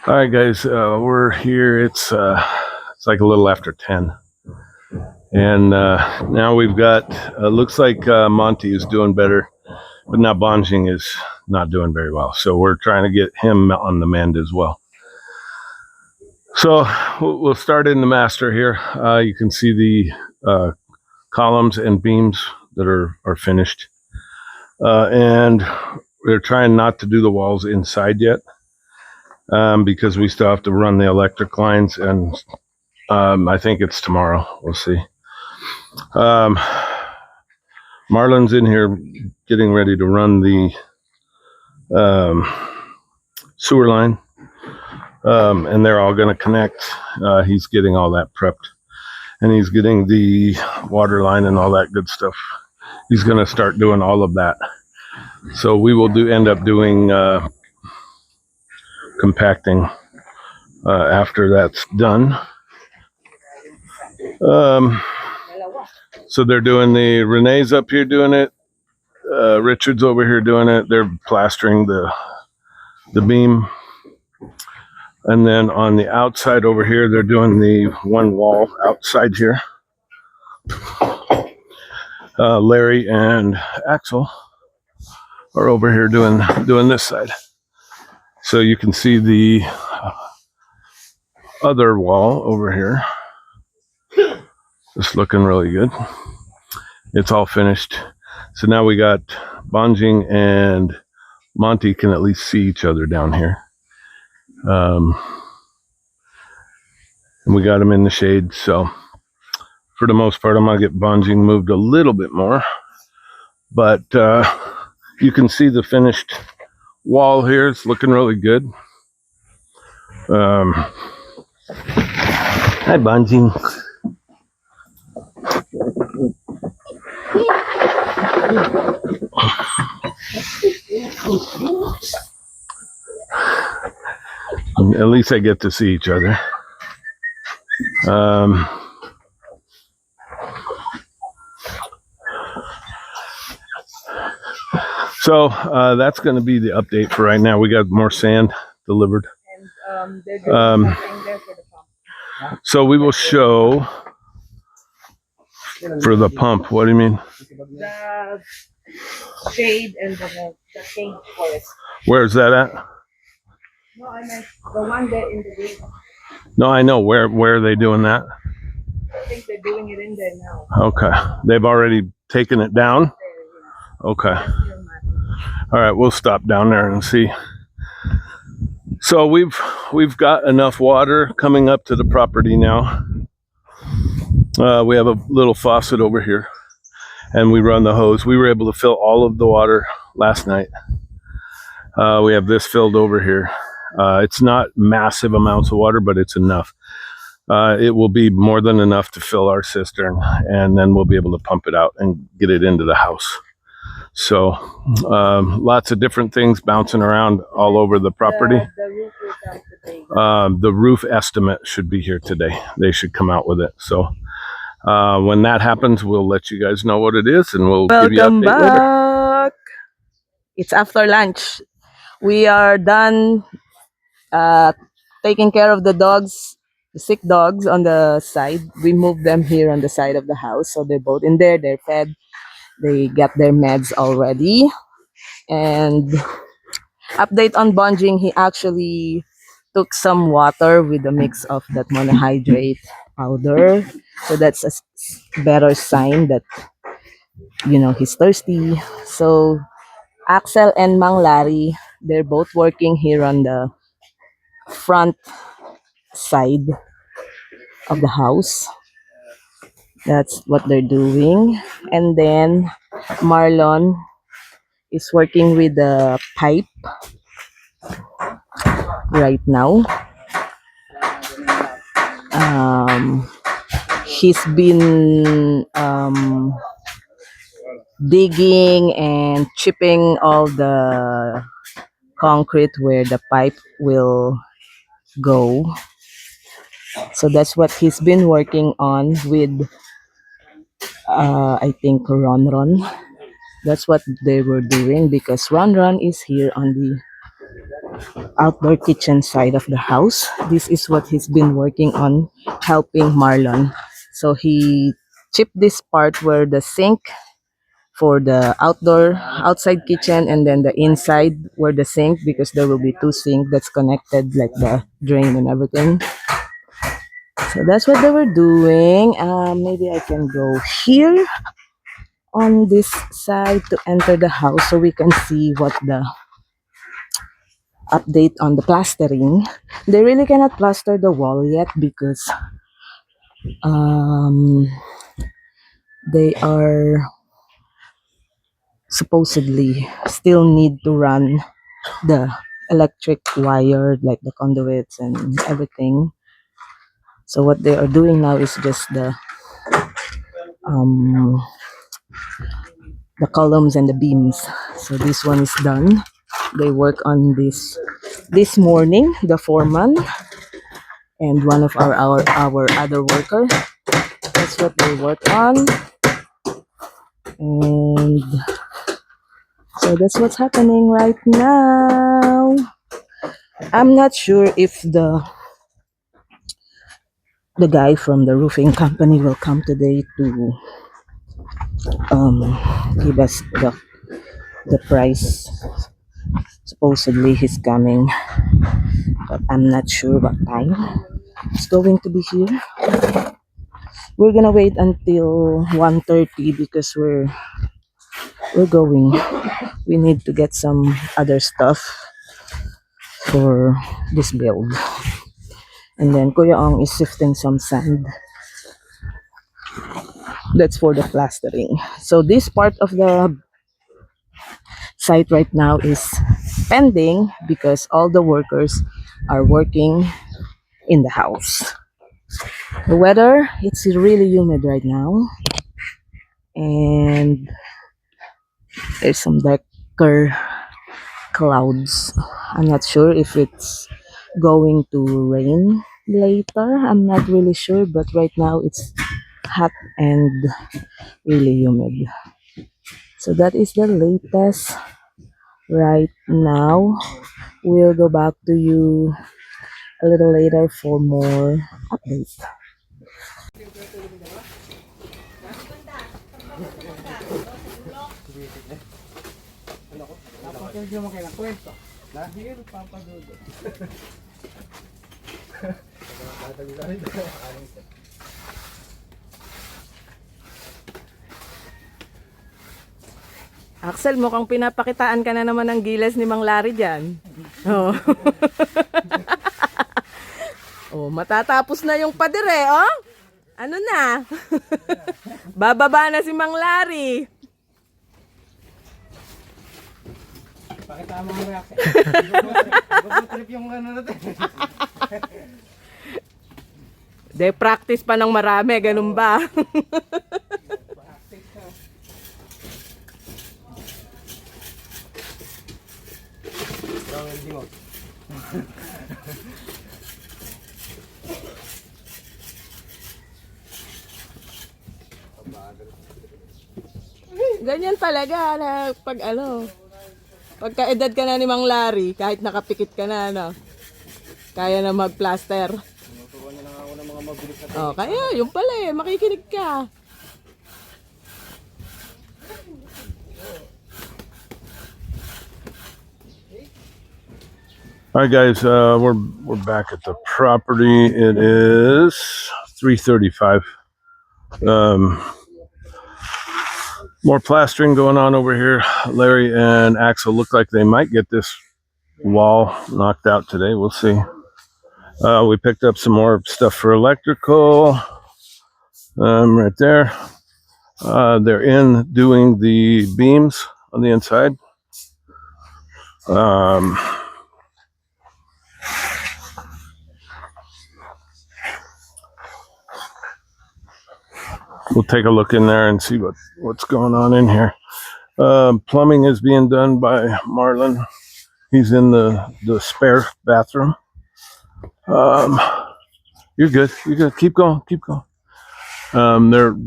All right, guys, we're here. It's like a little after 10, and now we've got. Looks like Monty is doing better, but now Bonjing is not doing very well. So we're trying to get him on the mend as well. So we'll start in the master here. You can see the columns and beams that are finished, and we're trying not to do the walls inside yet. Because we still have to run the electric lines, and I think it's tomorrow. We'll see. Marlon's in here getting ready to run the sewer line, and they're all going to connect. He's getting all that prepped, and he's getting the water line and all that good stuff. He's going to start doing all of that. So we will end up doing compacting after that's done. So they're doing Renee's up here doing it. Richard's over here doing it. They're plastering the beam. And then on the outside over here, they're doing the one wall outside here. Larry and Axel are over here doing this side. So you can see the other wall over here. It's looking really good. It's all finished. So now we got Bonjing and Monty can at least see each other down here. And we got them in the shade. So for the most part, I'm going to get Bonjing moved a little bit more. But you can see the finished wall here. It's looking really good. Hi, Bonjing. At least I get to see each other. So that's going to be the update for right now. We got more sand delivered. And they're doing something there for the pump. So we will show for the pump. What do you mean? The shade and the cane forest. Where's that at? No, I meant the one there in the green. No, I know. Where are they doing that? I think they're doing it in there now. Okay. They've already taken it down? Okay. All right, we'll stop down there and see. So we've got enough water coming up to the property now. We have a little faucet over here, and we run the hose. We were able to fill all of the water last night. We have this filled over here. It's not massive amounts of water, but it's enough. It will be more than enough to fill our cistern, and then we'll be able to pump it out and get it into the house. So lots of different things bouncing around all over the property. The roof will come today. The roof estimate should be here today. They should come out with it. So when that happens, we'll let you guys know what it is, and we'll give you an update later. It's after lunch. We are done taking care of the dogs, the sick dogs on the side. We moved them here on the side of the house. So they're both in there. They're fed. They got their meds already. And update on Bonjing, he actually took some water with a mix of that monohydrate powder. So that's a better sign that, he's thirsty. So Axel and Mang Larry, they're both working here on the front side of the house. That's what they're doing. And then Marlon is working with the pipe right now. He's been digging and chipping all the concrete where the pipe will go. So that's what he's been working on with I think Ron. That's what they were doing because Ron is here on the outdoor kitchen side of the house. This is what he's been working on, helping Marlon. So he chipped this part where the sink for the outside kitchen, and then the inside where the sink, because there will be two sink that's connected, like the drain and everything. So that's what they were doing. Maybe I can go here on this side to enter the house so we can see what the update on the plastering. They really cannot plaster the wall yet because um, they are supposedly still need to run the electric wire, like the conduits and everything. So what they are doing now is just um, the columns and the beams. So this one is done. They work on this morning, the foreman and one of our other worker. That's what they work on. And so that's what's happening right now. I'm not sure if the guy from the roofing company will come today to give us the price. Supposedly he's coming, but I'm not sure what time he's going to be here. We're gonna wait until 1:30 because we're going. We need to get some other stuff for this build. And then Kuya Ong is sifting some sand. That's for the plastering. So this part of the site right now is pending because all the workers are working in the house. The weather, it's really humid right now. And there's some darker clouds. I'm not sure if it's going to rain later. I'm not really sure, but right now it's hot and really humid. So that is the latest right now. We'll go back to you a little later for more updates. Axel, mukhang pinapakitaan ka na naman ng gilas ni Mang Larry dyan. Oh. Oh, matatapos na yung padire, oh. Ano na? Bababa na si Mang Larry. Pakita mo nga. Trip yung ano natin. De practice pa ng marami, ganun ba? Ganyan talaga na pagka edad ka na ni Mang Larry, kahit nakapikit ka na, kaya na mag-plaster. Tinuturuan niya lang ako ng mga mabilis na Oh, kaya yung pala makikinig ka. All right, guys, we're back at the property. It is 3:35. More plastering going on over here. Larry and Axel look like they might get this wall knocked out today. We'll see. We picked up some more stuff for electrical. Right there. They're in doing the beams on the inside. We'll take a look in there and see what's going on in here. Plumbing is being done by Marlon. He's in the spare bathroom. You're good. You're good. Keep going. Keep going.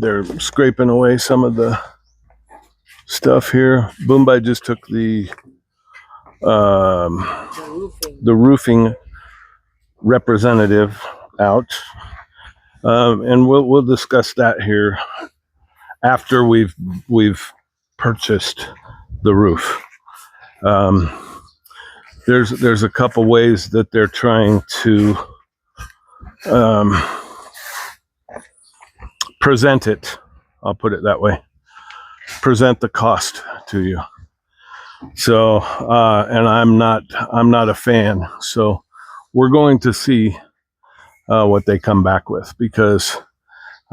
They're scraping away some of the stuff here. Boombai just took the the roofing representative out, and we'll discuss that here after we've purchased the roof. There's a couple ways that they're trying to present it. I'll put it that way. Present the cost to you. So, and I'm not a fan. So, we're going to see what they come back with, because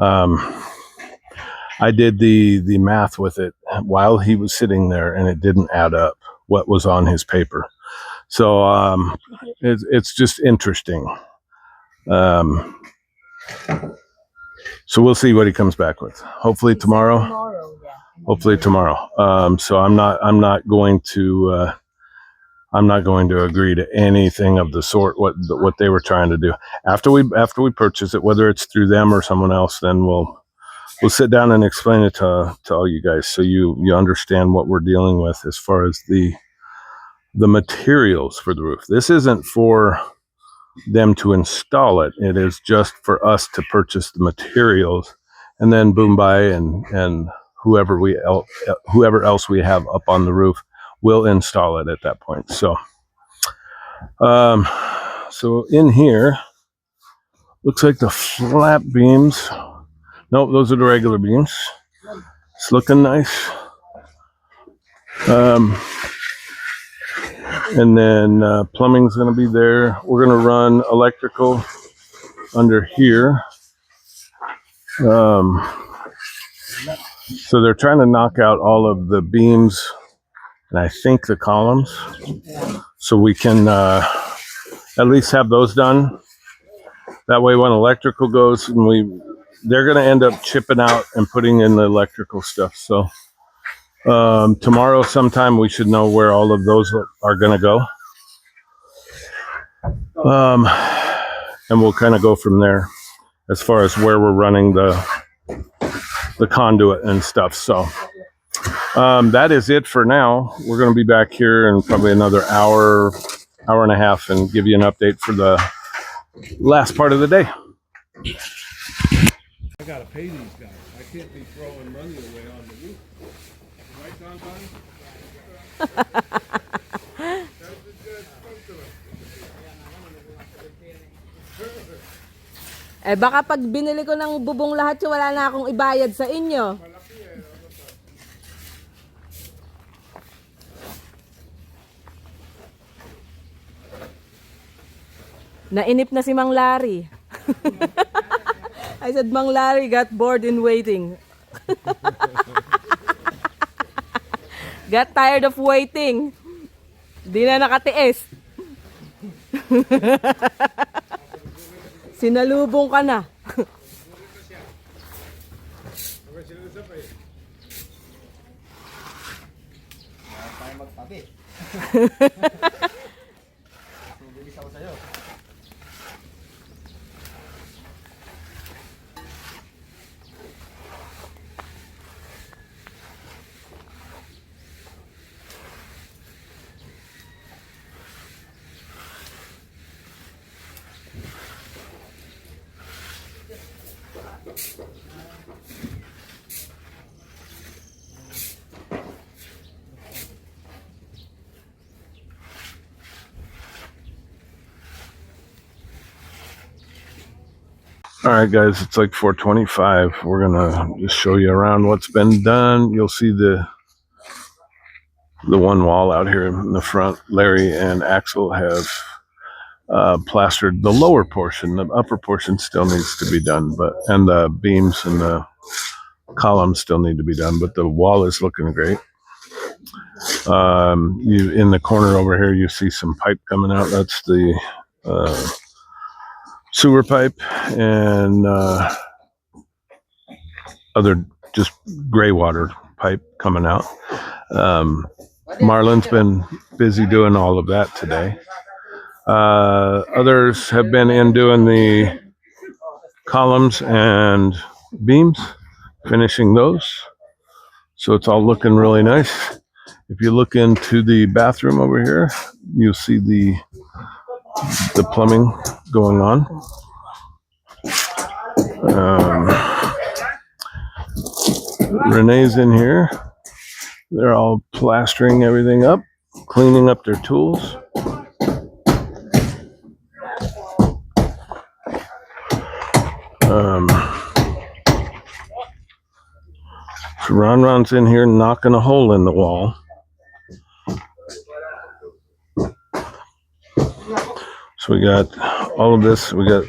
I did the math with it while he was sitting there, and it didn't add up what was on his paper. So it's just interesting. So we'll see what he comes back with. Hopefully tomorrow. Hopefully tomorrow. So I'm not going to agree to anything of the sort what they were trying to do. After we purchase it, whether it's through them or someone else, then we'll sit down and explain it to all you guys, so you understand what we're dealing with as far as the materials for the roof. This isn't for them to install it. It is just for us to purchase the materials, and then Boombai and whoever else we have up on the roof will install it at that point. So so in here, looks like the flat beams. Nope, those are the regular beams. It's looking nice. And then plumbing's going to be there. We're going to run electrical under here. So they're trying to knock out all of the beams, and I think the columns, so we can at least have those done. That way when electrical goes, and they're going to end up chipping out and putting in the electrical stuff. So tomorrow sometime we should know where all of those are going to go. And we'll kind of go from there as far as where we're running the conduit and stuff. So that is it for now. We're going to be back here in probably another hour and a half and give you an update for the last part of the day. I gotta pay these guys. I can't be throwing money away on the roof. Right, Don Bonnie? Eh baka pag binili ko ng bubong lahat, wala na akong ibayad sa inyo. Nainip na si Mang Larry. I said, Mang Larry got bored in waiting. Got tired of waiting. Di na nakatiis. Sinalubong ka na. Tayo magtabi. Bilis ako sa'yo. All right, guys, it's like 4:25. We're gonna just show you around what's been done. You'll see the one wall out here in the front. Larry and Axel have plastered the lower portion. The upper portion still needs to be done, and the beams and the columns still need to be done, but the wall is looking great. In the corner over here, you see some pipe coming out. That's the sewer pipe, and other just gray water pipe coming out. Marlon's been busy doing all of that today. Others have been in doing the columns and beams, finishing those. So it's all looking really nice. If you look into the bathroom over here, you'll see the the plumbing going on. Renee's in here. They're all plastering everything up, cleaning up their tools. So Ron's in here knocking a hole in the wall. So we got all of this. We got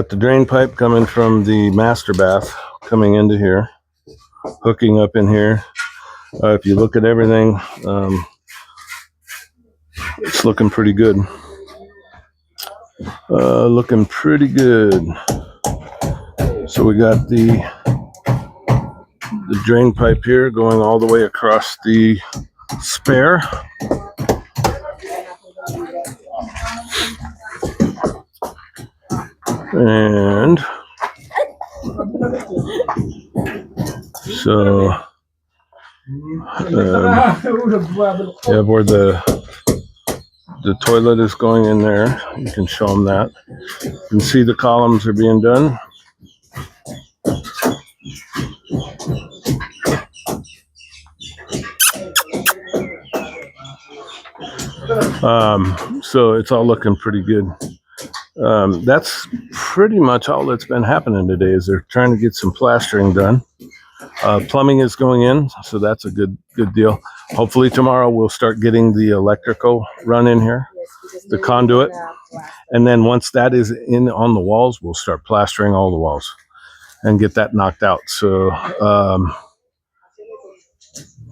the drain pipe coming from the master bath coming into here, hooking up in here. If you look at everything, it's looking pretty good. Looking pretty good. So we got the drain pipe here going all the way across the spare. And so yeah, where the toilet is going in there, you can show them that. You can see the columns are being done. So it's all looking pretty good. That's pretty much all that's been happening today. Is they're trying to get some plastering done. Plumbing is going in, so that's a good deal. Hopefully tomorrow we'll start getting the electrical run in here, the conduit, and then once that is in on the walls, we'll start plastering all the walls and get that knocked out. So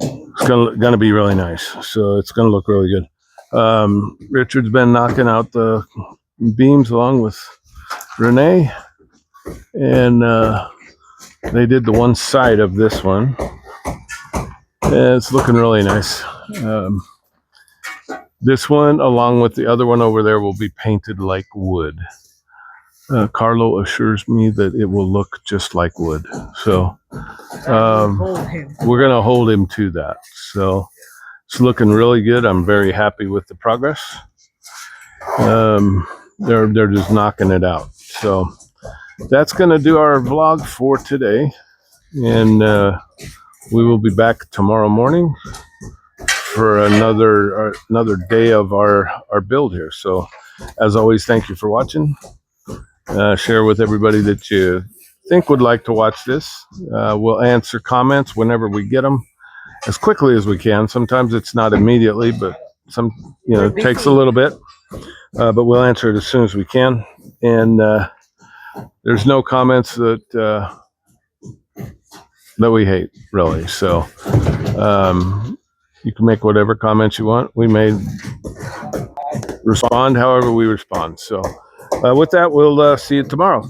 it's gonna be really nice. So it's gonna look really good. Richard's been knocking out the beams along with Renee, and they did the one side of this one, and it's looking really nice. This one, along with the other one over there, will be painted like wood. Carlo assures me that it will look just like wood. So we're going to hold him to that. So it's looking really good. I'm very happy with the progress. They're just knocking it out. So that's going to do our vlog for today. And we will be back tomorrow morning for another day of our build here. So as always, thank you for watching. Share with everybody that you think would like to watch this. We'll answer comments whenever we get them, as quickly as we can. Sometimes it's not immediately, but it takes a little bit. But we'll answer it as soon as we can. And there's no comments that we hate, really. So you can make whatever comments you want. We may respond however we respond. So with that, we'll see you tomorrow.